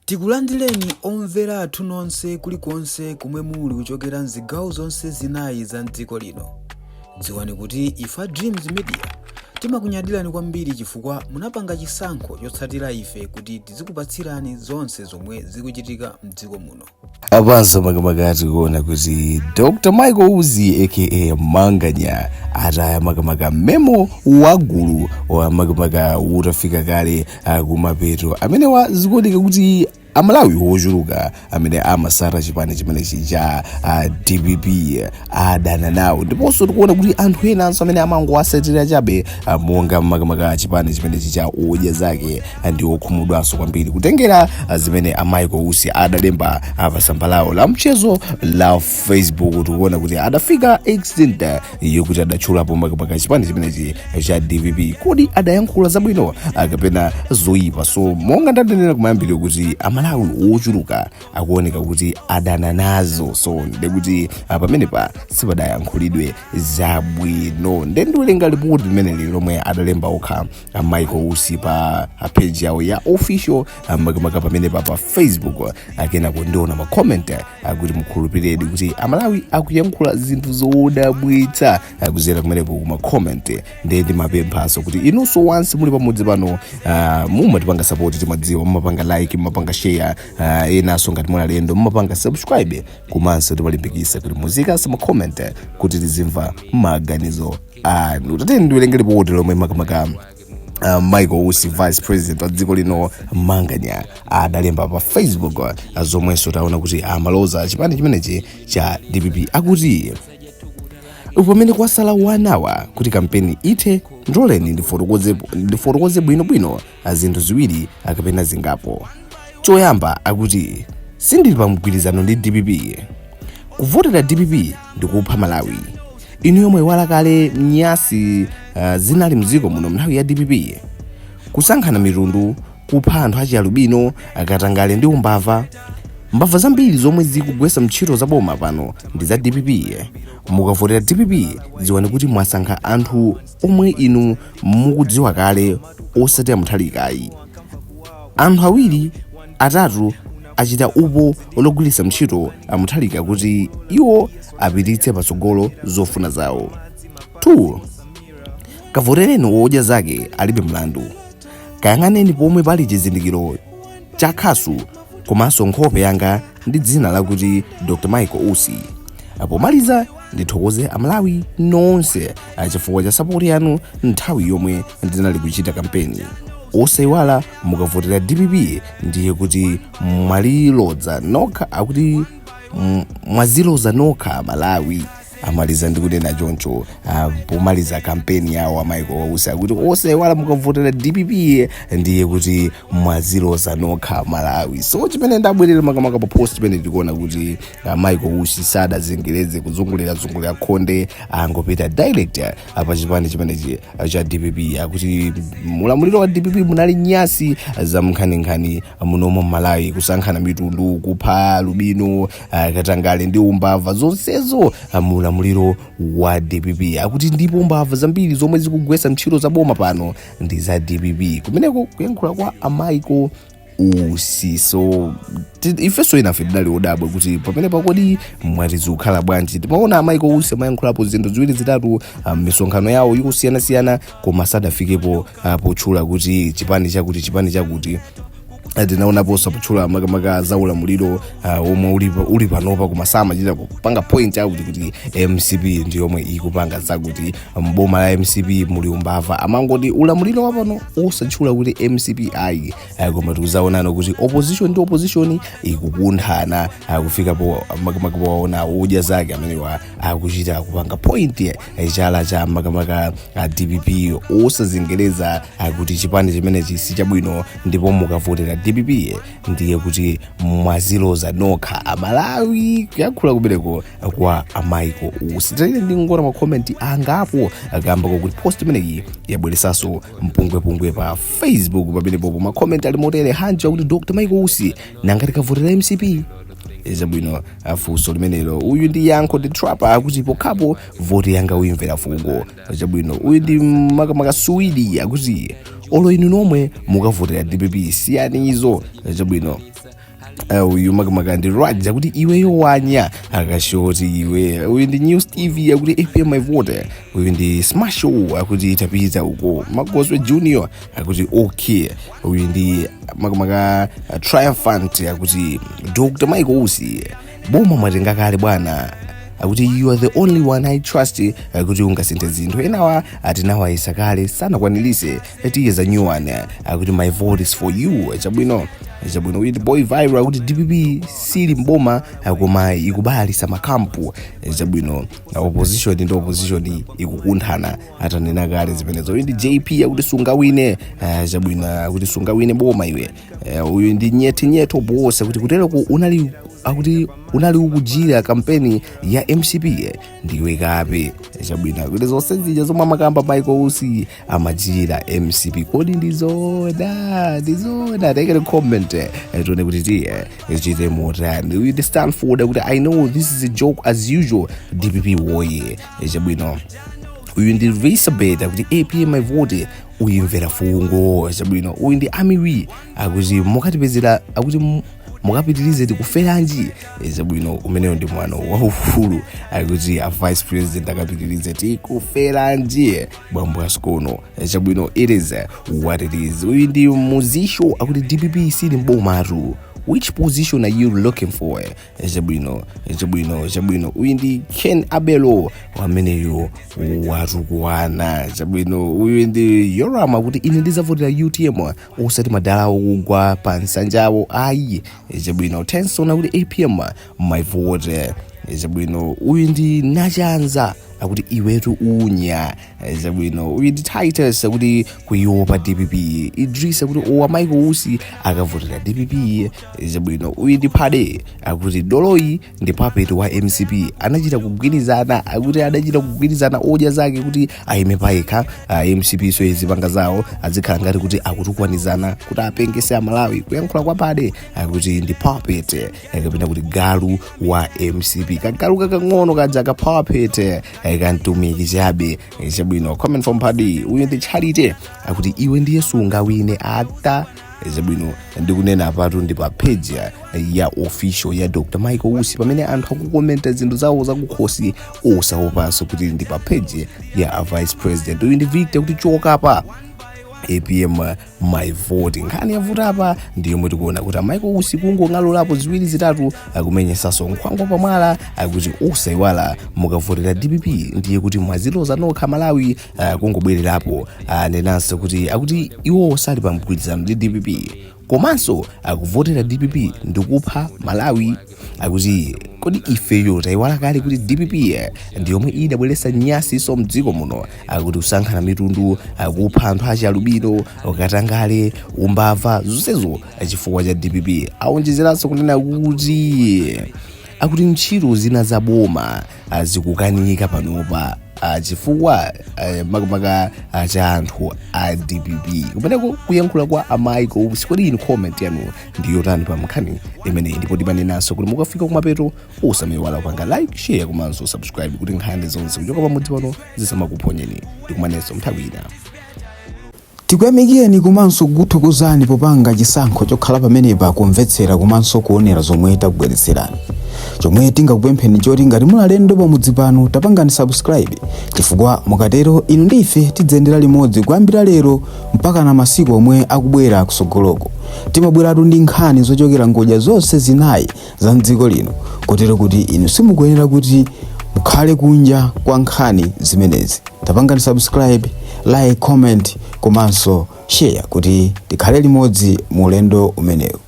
Tikulandireni omvera athu nonse kulikonse kumwe muli kuchokera mzigawo zonse zinayi za mdziko lino. Dziwani kuti ifa Dreams Media timakunyadirani kwambiri chifukwa munapanga chisankho chotsatira ife kuti tizikupatsirani zonse zomwe zikuchitika mdziko muno. Apanso makamaka kuona kuti Dr. Michael Uzi aka Manganya ataya makamaka memo wagulu wa makamaka utafika kale kumapeto amene wazikuoneka kuti Amalawi wochuluka amene amasara chipani chimenechi cha DPP adana nawo, ndiponso tikuona kuti anthu enanso amene amangowasatira chabe monga makamaka chipani chimenechi cha udya zake ndi okhumudwanso kwambiri kutengera zimene Michael Uzi adalemba pa tsamba lawo la mchezo la Facebook. Tikuona kuti adafika extent yokuti adatchulapo makamaka chipani chimenechi cha DPP kodi adayankhula zabwino kapena zoyipa. So monga ndadanena kumayambiro kuti Amalawi wochuluka akuoneka kuti adana nazo, so ndekuti pamenepa sipadayankhulidwe zabwino. Ndiwerenga report limene lomwe adalemba okha Michael Uzi pa page yawo ya official makamaka pamenepa pa Facebook. Kenako ndiona ma comment akuti mukhulupirire kuti Amalawi akuyankhula zinthu zodabwitsa kuzera kumeneko kuma comment. Ndi mapemphaso kuti inunso once muli pamodzi pano mumatipanga support, timadziwa mumapanga like, mumapanga share, enaso ngati mwana lendo mumapanga subscribe, komanso timalimbikitsa kuti muzika sama comment kuti tizimva maganizo anu. Tateni ndiwerenge report lomwe makamaka Michael Uzi vice president wa dziko lino Manganya adalemba pa Facebook zomwenso taona kuti amaloza chipani chimenechi cha DPP. Akuti pamene kwasala 1 hour kuti kampeni ithe, ndoleni ndifotokoze bwinobwino zinthu ziwiri kapena zingapo. Choyamba akuti sindili pa mgwirizano ndi DPP. Kuvotera DPP ndikupha Malawi. Inu yomwe wala kale mnyasi zinali mziko muno nthawi ya DPP. Kusankhana mitundu, kupha anthu achiyalubino, akatangale ndi umbava. Mbava zambiri zomwe zikugwesa ntchito zaboma pano ndi za DPP. Mukavotera DPP dziwani kuti mwasankha anthu omwe inu mukudziwa kale osati amuthalikayi. Anthu awiri atatu achita upo ologwiritsa ntchito amuthalika kuti iwo apititse patsogolo zofuna zawo. 2. Kavotereni wodya zake alibe mlandu. Kayang'aneni pomwe pali chizindikiro cha khasu komanso nkhope yanga ndi dzina lakuti Dr. Michael Uzi. Pomaliza ndithokoze Amalawi nonse chifukwa cha support yanu nthawi yomwe ndinali kuchita kampeni. Osayiwala mukavotera DPP ndiye kuti mwaliloza nokha, akuti mwaziloza nokha Malawi. Amaliza ndikunena choncho pomaliza kampeni yawo Michael Uzi akuti osayiwala mukavotera DPP ndiye kuti mwaziloza nokha Malawi. So chimene ndabwerera makamaka pa post pene tikuona kuti Michael Uzi sadazengereze kuzungulira khonde, angopita direct pa chipani chimenechi cha DPP. Akuti mulamuliro wa DPP munali nyasi za mkhaninkhani munomo Malawi, kusankhana mitundu, kupha lubino, katangale ndi umbava, zonsezo mulamuliro wa DPP. Akuti ndipo mbava zambiri zomwe zikugwesa ntchito zaboma pano ndi za DPP. Kumeneko kuyankhula kwa Michael Uzi. So ifeso inafe tidali odabwa kuti pamene pakodi mwatizikhala bwanji. Timaona Michael Uzi amayankhulapo zinthu ziwiri zitatu misonkhano yawo ikusiyana-siyana, koma sadafikepo potchula kuti chipani chakuti. Tinaonapo saputchula makamaka za ulamuliro omwe uli panopa, koma samachita kupanga point akuti kuti MCP ndi yomwe ikupanga zakuti mboma la MCP muli umbava. Amangoti ulamuliro wapano osatchula kuti MCP ayi, koma tikuzaonano kuti opposition ndi opposition ikukunthana kufikapo makamaka waona udya zake amenewa akuchita kupanga point chala cha makamaka DPP osazengereza kuti chipani chimenechi si chabwino, ndipo mukavotera DPP ndiye kuti mwaziloza nokha Amalawi. Kuyankhula kubereko kwa Michael Uzi. Tine ndingona ma comment angapo akamba kuti post imeneyi yabweresanso mpungwepungwe pa Facebook. Pamenepo ma comment ali motere hanja kuti Dr. Michael Uzi nangati kavotera MCP zabwino. Funso limenelo uyu ndi yankho the trapper akuti pokapo vote yanga uimvera fungo zabwino. Uyu ndi makamaka Swidi akuti olo inu nomwe mukavotera DPP siyani izo zabwino. uyu makamaka ndi Raja kuti iweyo wanya akashoti iwe. Uyu ndi News TV akuti APM my vote. Uyu ndi Smash Show akuti tapita uko. Magoswe Junior akuti okay. Uyu ndi makamaka Triumphant akuti Dr. Michael Usi boma mwatenga kale bwana akuti you are the only one I trust akuti ungasinthe zinthu enawa atinawa isakale sana kwanilise etiye new one akuti my vote is for you. Chabwino with boy viral akuti DPP sili mboma koma ikubalisa makampu. Chabwino opposition ndi opposition ikukunthana atanena kale zimenezo. Uyu ndi JP akuti sungawine. Chabwino akuti sungawine boma iwe. Uyu ndi nyeto boss akuti kutero ku unali ukujira kampeni ya MCP ndiwe kape. Chabwino kuti zonse zija zomwe amakamba Michael Usi amajira MCP kodi ndizoda take comment tuone kuti tiye chite motani. We stand for kuti I know this is a joke as usual DPP woye. Chabwino uyu ndi Elizabeth akuti APM my vote uyimvera fungo. Chabwino uyu ndi Amiri akuti mukatipezera akuti mukapitirize tikuferanji. Chabwino umeneyo ndi mwana waufulu akuti a vice president akapitirize tikuferanji bambo asikono. Chabwino it is what it is. Uyu ndi Muzisho akuti DPP sili mbomatu. Which position are you looking for? Chabwino. Uyu ndi Ken Abelo wameneyo watukuwana. Chabwino uyu ndi Yorama kuti ine ndizavotera UTM usati madala okugwa pa nsanjawo ayi. Chabwino Tenson akuti APM my vote. Chabwino uyu ndi Nachanza akuti iwetu unya. Chabwino uyu ndi Titus akuti kuyopa DPP. Idris akuti owa Michael Usi akavotera DPP. Chabwino uyu ndi Pade akuti Doloi ndi puppet wa MCP anachita kugwirizana akuti odya zake kuti aime paika. MCP so izipanga zawo azikhala ngati kuti akutukwanizana kuti apengese amalawi. Kuyankhula kwa Pade akuti ndi puppet kapena kuti galu wa MCP. Kagalu kakang'ono kaja ka puppet kantumiki chabe. Chabwino comment from Padi. Uyu ndi Charity akuti iwe ndiye sungawine ata. Chabwino ndikunena apatu ndi pa page ya official ya Dr. Michael Usi pamene anthu akukomenta zinthu zawo zakukhosi osaopanso kuti ndi pa page ya vice president. Uyu ndi Victor kuti choka apa APM my vote. Nkhani yavuta apa ndiyo mwe tikuona kuti Michael Usi kungong'alulapo ziwiri zitatu akumenyesaso nkhwangwa pamwala akuti usaiwala mukavotera DPP ndiye kuti mwaziloza nokha Malawi kungobwererapo. Nenanso kuti akuti iwo sali pa mgwirizano ndi DPP komanso akuvotera DPP ndikupha Malawi. Akuti kodi ifeyo tayiwala kale kuti DPP ndiyomwe idabweretsa nyasi so mdziko muno. Akuti usankhana mitundu akupha anthu achalubino ukatangale umbava zonsezo chifukwa cha DPP. Aonjezeranso kunena kuti akuti ntchito zina za boma zikukanika panopa chifukwa makamaka cha anthu a DPP. Kumeneko kuyankhula kwa Michael Usi. Kodi inu comment yanu ndiyo tani pa mkhani imeneyi ndipo timanenanso kuti mukafika kumapeto usamaiwala kupanga like, share komanso subscribe kuti nkhani zonse kuchoka pamudzi pano zisamakuphonyeni. Tikumanenso nthawi ina. Tikuyamikeni komanso kuthokozani popanga chisankho chokhala pamenepa kumvetsera komanso kuonera zomwe takubweretserani. Chomwe tingakupempheni choti ngati muli alendo pamudzi pano tapangani subscribe chifukwa mukatero inu ndife tidzendera limodzi kuyambira lero mpaka na masiku omwe akubwera kusogoloko. Timabweratu ndi nkhani zochokera ngodya zonse zinayi za mdziko lino kotero kuti inu simukuyenera kuti mukhale kunja kwa nkhani zimenezi. Tapangani subscribe, like, comment komanso share kuti tikhale limodzi mu ulendo umenewu.